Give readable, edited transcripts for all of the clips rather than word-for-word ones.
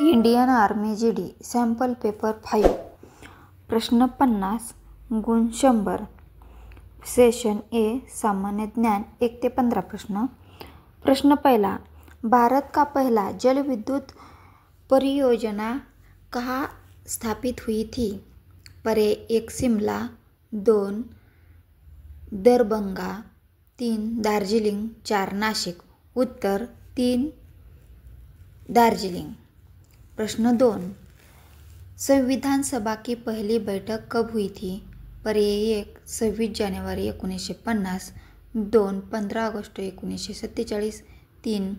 Indian army GD sample paper 5 प्रश्न 50 गुण 100 session A सामान्य ज्ञान 1 ते 15 प्रश्न पहिला, भारत का पहला जलविद्युत परियोजना कहाँ स्थापित हुई थी? पर्याय 1 शिमला, 2 दरभंगा, 3 दार्जिलिंग, 4 नाशिक. उत्तर 3 दार्जिलिंग. प्रश्न 2, संविधान सभा की पहली बैठक कब हुई थी? पर्याय 1 26 जानेवारी 1950, 2 15 ऑगस्ट 1947, 3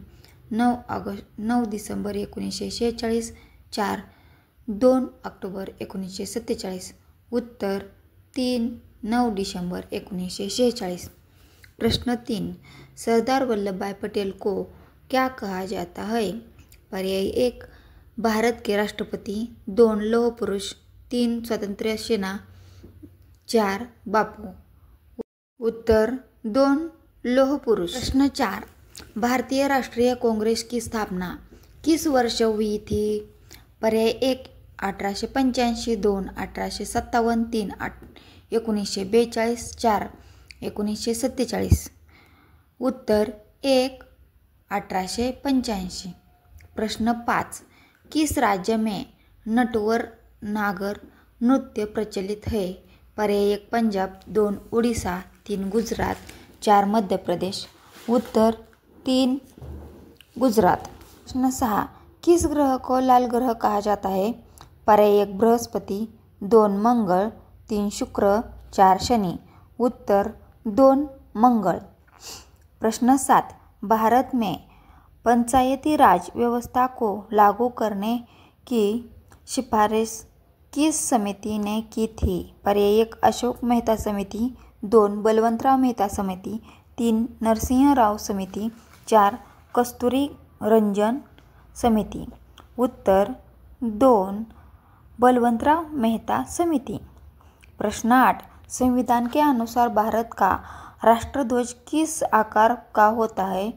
9 डिसेंबर 1946, 4 2 ऑक्टोबर 1947. उत्तर 3 9 डिसेंबर 1946. प्रश्न 3, सरदार वल्लभभाई पटेल को क्या कहा जाता है? पर्याय 1 भारत के राष्ट्रपति, 2 लौह पुरुष, 3 स्वतंत्र सेना, 4 बापू. उत्तर 2 लौह पुरुष. प्रश्न 4, भारतीय राष्ट्रीय कांग्रेस की स्थापना किस वर्ष हुई थी? पर्याय 1 1885, 2 1857, 3 1942, 4 1947. उत्तर 1 1885. प्रश्न 5, किस राज्य में नटवर नागर नृत्य प्रचलित है? पर्याय 1 पंजाब, 2 उड़ीसा, 3 गुजरात, 4 मध्य प्रदेश. उत्तर 3 गुजरात. प्रश्न 6, किस ग्रह को लाल ग्रह कहा जाता है? पर्याय 1 बृहस्पति, 2 मंगल, 3 शुक्र, 4 शनि. उत्तर 2 मंगल. प्रश्न 7, भारत में पंचायती राज व्यवस्था को लागू करने की सिफारिश किस समिति ने की थी? पर्याय 1 अशोक मेहता समिति, 2 बलवंतराव मेहता समिति, 3 नरसिंह राव समिति, 4 कस्तूरी रंजन समिति. उत्तर 2 बलवंतराव मेहता समिति. प्रश्न 8, संविधान के अनुसार भारत का राष्ट्रध्वज किस आकार का होता है?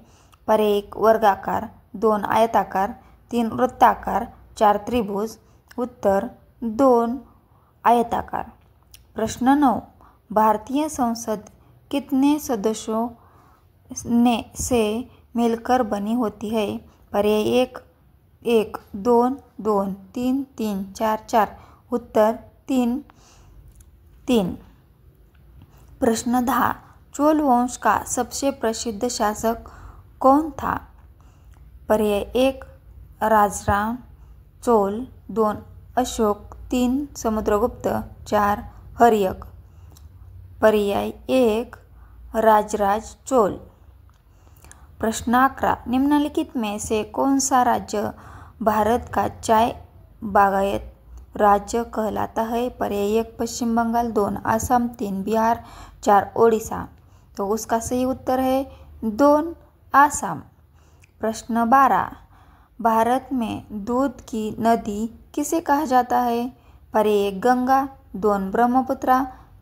पर्याय 1 वर्गाकार, 2 आयताकार, 3 वृत्ताकार, 4 त्रिभुज. उत्तर 2 आयताकार. प्रश्न 9, भारतीय संसद कितने सदस्यों से मिलकर बनी होती है? पर्याय 1 1, 2 2, 3 3, 4 4. उत्तर 3 3. प्रश्न 10, चोल वंश का सबसे प्रसिद्ध शासक कौन था? पर्याय 1 राजाराम चोल, 2 अशोक, 3 समुद्रगुप्त, 4 हर्यक. पर्याय 1 राजराज चोल. प्रश्न 11, निम्नलिखित में से कौन सा राज्य भारत का चाय बागायत राज्य कहलाता है? पर्याय 1 पश्चिम बंगाल, 2 असम, 3 बिहार, 4 ओडिशा. तो उसका सही उत्तर है 2 आसाम. प्रश्न 12, भारत में दूध की नदी किसे कहा जाता है? पर्याय 1 गंगा, 2 ब्रह्मपुत्रा,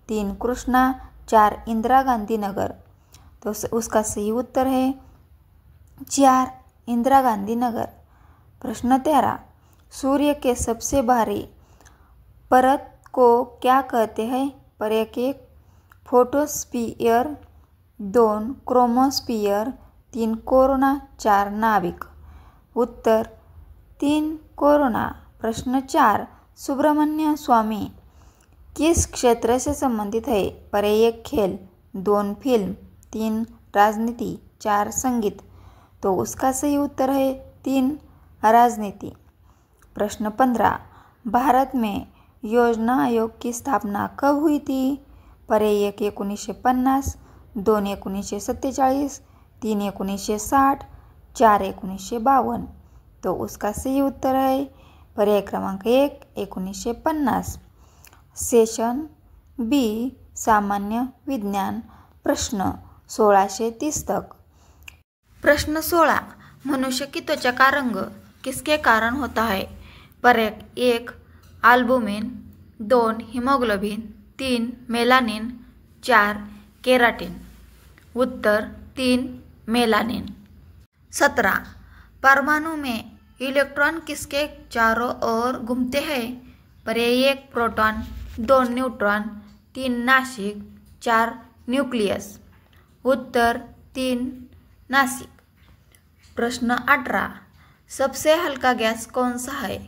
3 कृष्णा, 4 इंदिरा गांधी नगर. तो उसका सही उत्तर है 4 इंदिरा गांधी नगर. प्रश्न 13, सूर्य के सबसे बाहरी परत को क्या कहते हैं? पर्याय 1 फोटोस्फीयर, 2 क्रोमोस्फीयर, 3 कोरोना, 4 नाभिक. उत्तर 3 कोरोना. प्रश्न 4, सुब्रमण्य स्वामी किस क्षेत्र से संबंधित है? पर्याय 1 खेल, 2 फिल्म, 3 राजनीति, 4 संगीत. तो उसका सही उत्तर है 3 राजनीति. प्रश्न 15, भारत में योजना आयोग की स्थापना कब हुई थी? पर्याय 1 1950, 2 1947, 3 1960, 4 1952. तो उसका सही उत्तर है पर्याय क्रमांक 1 1950. सेशन बी सामान्य विज्ञान प्रश्न 1630 तक. प्रश्न 16, मनुष्य की त्वचा का रंग किसके कारण होता है? पर्याय 1 एल्बुमिन, 2 हीमोग्लोबिन, 3 मेलानिन, 4 केराटिन. उत्तर 3 मेलानिन. 17, परमाणु में इलेक्ट्रॉन किसके चारों ओर घूमते हैं? पर्याय 1 प्रोटॉन, 2 न्यूट्रॉन, 3 नासिक, 4 न्यूक्लियस। उत्तर 3 नासिक। प्रश्न 18 सबसे हल्का गैस कौन सा है?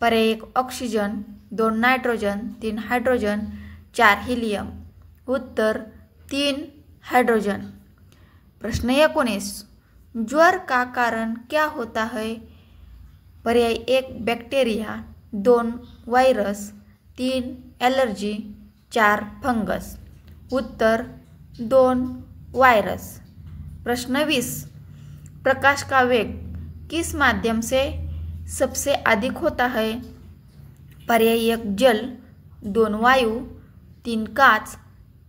पर्याय 1 ऑक्सीजन, 2 नाइट्रोजन, 3 हाइड्रोजन, 4 हीलियम। उत्तर 3 हाइड्रोजन। प्रश्न 19 ज्वर का कारण क्या होता है? पर्याय 1 बैक्टीरिया, 2 वायरस, 3 एलर्जी, 4 फंगस। उत्तर 2 वायरस। प्रश्न 20 प्रकाश का वेग किस माध्यम से सबसे अधिक होता है? पर्याय 1 जल, 2 वायु, 3 कांच,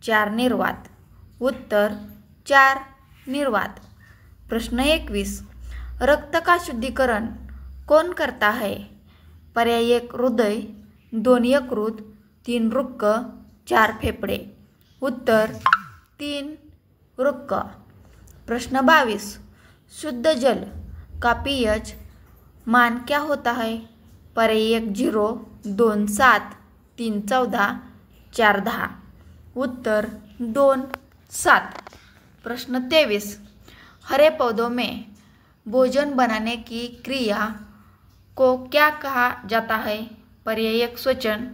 4 निर्वात। उत्तर 4 निर्वात। प्रश्न 21 रक्त का शुद्धिकरण कौन करता है? पर्याय 1 हृदय, 2 यकृत, 3 वृक्क, 4 फेफड़े। उत्तर 3 वृक्क। प्रश्न 22 शुद्ध जल का pH मान क्या होता है? पर्याय 1 0, 2 7, 3 14, 4 10। उत्तर 2 7। प्रश्न 23 हरे पौधों में भोजन बनाने की क्रिया को क्या कहा जाता है? पर्याय 1 श्वसन,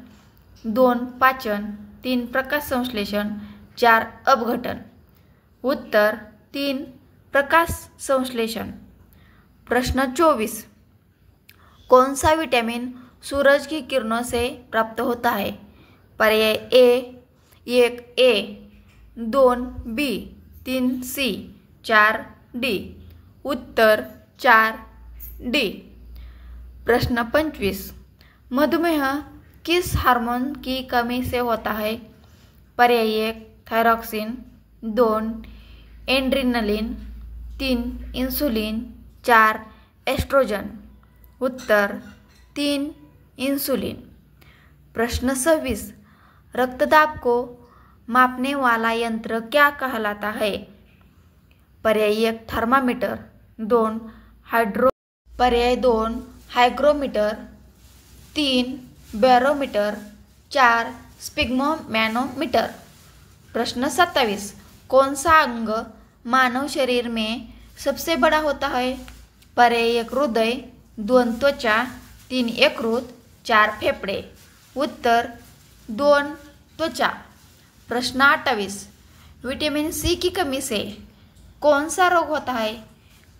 2 पाचन, 3 प्रकाश संश्लेषण, 4 अपघटन। उत्तर 3 प्रकाश संश्लेषण। प्रश्न 24 कौन सा विटामिन सूरज की किरणों से प्राप्त होता है? पर्याय 1 ए, 2 बी, 3 सी, 4 डी। उत्तर 4 डी। प्रश्न 25 मधुमेह किस हार्मोन की कमी से होता है? पर्याय 1 थायरॉक्सिन, 2 एड्रेनलिन, 3 इंसुलिन, 4 एस्ट्रोजन। उत्तर 3 इंसुलिन। प्रश्न 26 रक्तदाब को मापने वाला यंत्र क्या कहलाता है? पर्याय 1 थर्मामीटर, 2 हाइग्रोमीटर, 3 बैरोमीटर, 4 स्पिग्मोमैनोमीटर। प्रश्न 27 कौन सा अंग मानव शरीर में सबसे बड़ा होता है? पर्याय 1 हृदय, 2 त्वचा, 3 यकृत, 4 फेफड़े। उत्तर 2 त्वचा। प्रश्न 28 विटामिन सी की कमी से कौन सा रोग होता है?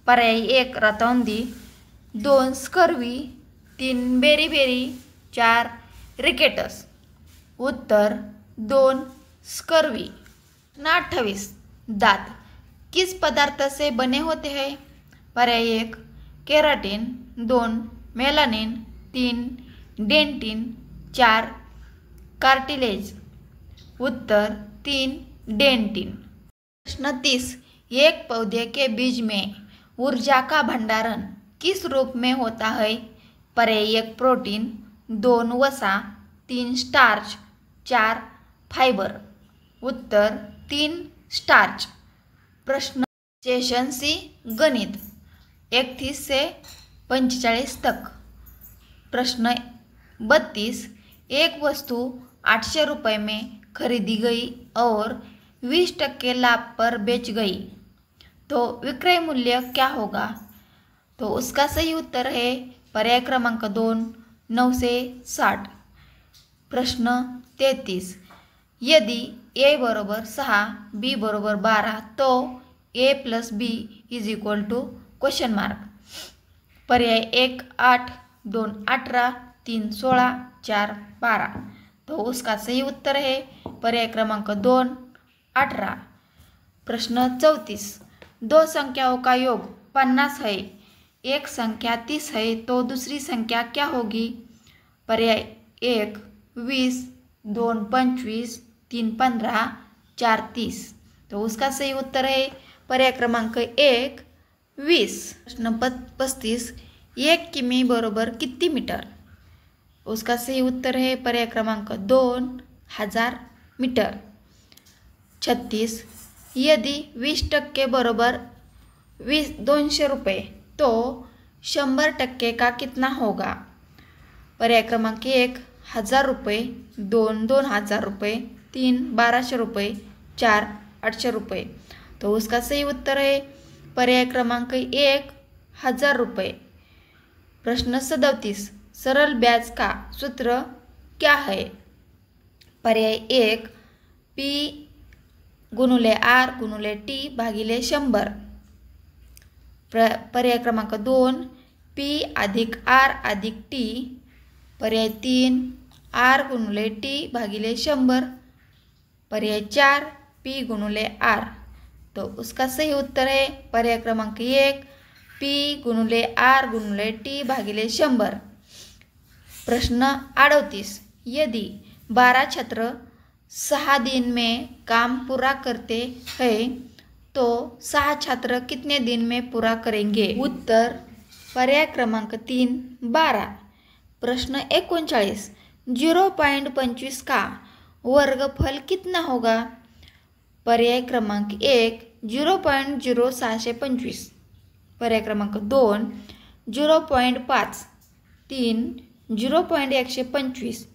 पर्याय 1 रतौंधी, 2 स्कर्वी, 3 बेरीबेरी, 4 रिकेटस। उत्तर 2 स्कर्वी। 28 दांत किस पदार्थ से बने होते हैं? पर्याय 1 केराटिन, 2 मेलानिन, 3 डेंटिन, 4 कार्टिलेज। उत्तर 3 डेंटिन। प्रश्न 30 एक पौधे के बीज में ऊर्जा का भंडारण किस रूप में होता है? पर्याय 1 प्रोटीन, 2 वसा, 3 स्टार्च, 4 फाइबर। उत्तर 3 स्टार्च। प्रश्न सेशन सी गणित 31 से 45 तक। प्रश्न 32 एक वस्तु 800 रुपये में खरीदी गई और 20% लाभ पर बेच गई तो विक्रय मूल्य क्या होगा? तो उसका सही उत्तर है पर्याय क्रमांक 2 9 से 60। प्रश्न 33 यदि a बरोबर 6 b बरोबर 12 तो a plus b is equal to question mark. पर्याय 1 8, 2 18, 3 16, 4 12। तो उसका सही उत्तर है पर्याय क्रमांक 2 18। प्रश्न 34 दो संख्याओं का योग 50 है, एक संख्या 30 है तो दूसरी संख्या क्या होगी? पर्याय 1 20, 2 25, 3 15, 4 30। तो उसका सही उत्तर है पर्याय क्रमांक 1 20। प्रश्न 35 1 किमी बरोबर किती मीटर? उसका सही उत्तर है पर्याय क्रमांक 2000 मीटर। 36 यदि 20% बरोबर 200 रुपये तो 100% का कितना होगा? पर्याय क्रमांक 1 1000 रुपये, 2 2000 रुपये, 3 1200 रुपये, 4 800 रुपये। तो उसका सही उत्तर है पर्याय क्रमांक 1 1000 रुपये। प्रश्न 37 सरल ब्याज का सूत्र क्या है? पर्याय 1 P गुणुले R गुणुले T भागिले 100। पर्याय क्रमांक 2 P अधिक R अधिक T। पर्याय 3 R गुणुले T भागिले 100। पर्याय 4 P गुणुले R। तो उसका सही उत्तर है पर्याय क्रमांक 1 P गुणुले R गुणुले T भागिले 100। प्रश्न 38 यदि 12 छात्र 6 दिन में काम पूरा करते हैं तो 6 छात्र कितने दिन में पूरा करेंगे? उत्तर पर्याय क्रमांक 3 12। प्रश्न 39 0.25 का वर्गफल कितना होगा? पर्याय क्रमांक 1 0.0625। पर्याय क्रमांक 2 0.5, 3 0.125,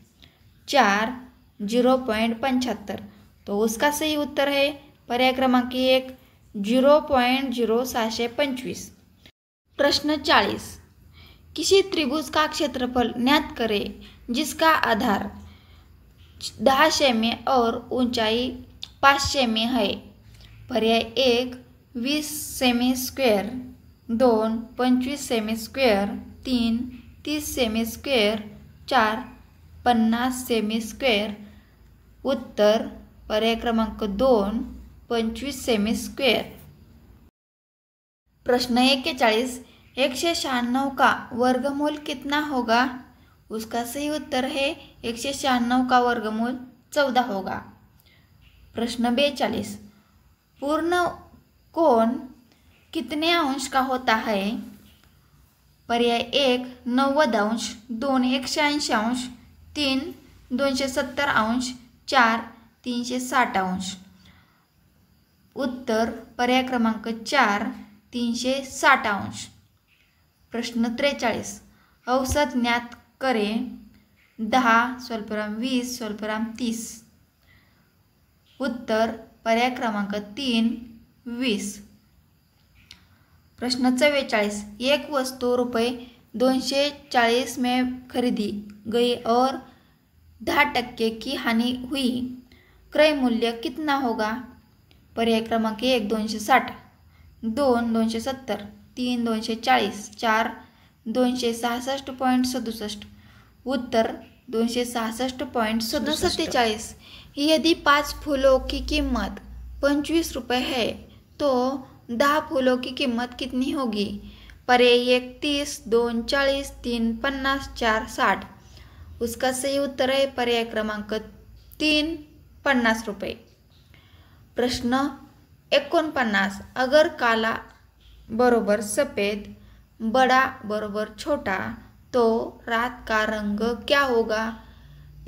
4 0.75। तो उसका सही उत्तर है पर्याय क्रमांक 1 0.0625। प्रश्न 40 किसी त्रिभुज का क्षेत्रफल ज्ञात करें जिसका आधार 10 सेमी और ऊंचाई 5 सेमी है। पर्याय 1 20 semi square, 2 25 semi square, 3 30 semi square, 4 50 semi square. उत्तर पर्याय क्रमांक 2 25 सेमी स्क्वेअर। प्रश्न 41 196 का वर्गमूल कितना होगा? उसका सही उत्तर है 196 का वर्गमूल 14 होगा। प्रश्न 42 पूर्ण कोण कितने अंश का होता है? पर्याय 1 90 अंश, 2 180 अंश, 3 270 अंश, 4 360 अंश। उत्तर पर्याय क्रमांक 4 360 अंश। प्रश्न 43 औसत ज्ञात करें 10 स्वल्पविराम 20 स्वल्पविराम 30। उत्तर पर्याय क्रमांक 3 20। प्रश्न 44 एक वस्तु रुपये 240 में खरीदी गई और 10% की हानि हुई, क्रय मूल्य कितना होगा? पर्याय क्रमांक 1 260, 2 270, 3 240, 4 266.67। उत्तर 266.47। यदि 5 फूलों की कीमत 25 रुपये है तो 10 फूलों की कीमत कितनी होगी? पर्याय 1 30, 2 40, 3 50, 4 60। उसका सही उत्तर है पर्याय क्रमांक 3 50 रुपये। प्रश्न 49 अगर काला बरोबर सफ़ेद, बड़ा बरोबर छोटा तो रात का रंग क्या होगा?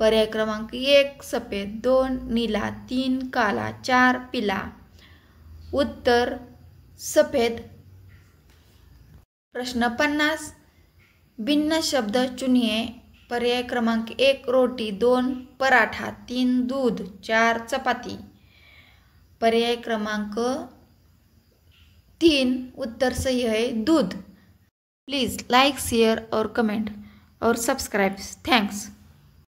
पर्याय क्रमांक 1 सफ़ेद, 2 नीला, 3 काला, 4 पीला। उत्तर सफ़ेद। प्रश्न 50 भिन्न शब्द चुनिए। पर्याय क्रमांक 1 रोटी, 2 पराठा, 3 दूध, 4 चपाती। पर्याय क्रमांक 3 उत्तर सही है दूध। प्लीज़ लाइक शेयर और कमेंट और सब्सक्राइब। थैंक्स।